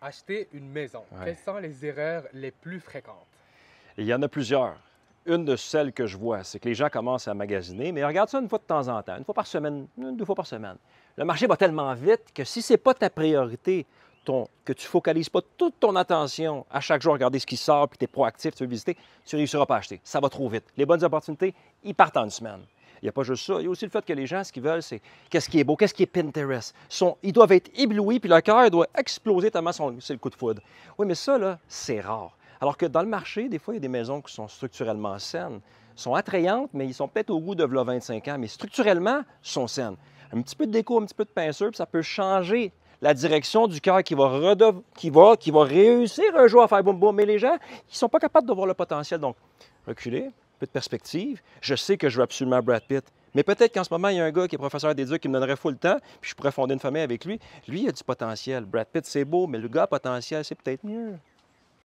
Acheter une maison, Ouais. quelles sont les erreurs les plus fréquentes? Il y en a plusieurs. Une de celles que je vois, c'est que les gens commencent à magasiner, mais regarde ça une fois de temps en temps, une fois par semaine, une, deux fois par semaine. Le marché va tellement vite que si ce n'est pas ta priorité, que tu ne focalises pas toute ton attention à chaque jour à regarder ce qui sort, puis tu es proactif, tu veux visiter, tu ne réussiras pas à acheter. Ça va trop vite. Les bonnes opportunités, ils partent en une semaine. Il n'y a pas juste ça. Il y a aussi le fait que les gens, ce qu'ils veulent, c'est qu'est-ce qui est beau, qu'est-ce qui est Pinterest. Ils doivent être éblouis, puis leur cœur doit exploser tellement c'est le coup de foudre. Oui, mais ça, là, c'est rare. Alors que dans le marché, des fois, il y a des maisons qui sont structurellement saines, sont attrayantes, mais ils sont peut-être au goût de 25 ans, mais structurellement, sont saines. Un petit peu de déco, un petit peu de peinture, puis ça peut changer la direction du cœur qui va réussir un jour à faire boum boum. Mais les gens, ils ne sont pas capables de voir le potentiel. Donc, reculer, un peu de perspective. Je sais que je veux absolument Brad Pitt, mais peut-être qu'en ce moment, il y a un gars qui est professeur d'éduc qui me donnerait full temps, puis je pourrais fonder une famille avec lui. Lui, il a du potentiel. Brad Pitt, c'est beau, mais le gars potentiel, c'est peut-être mieux.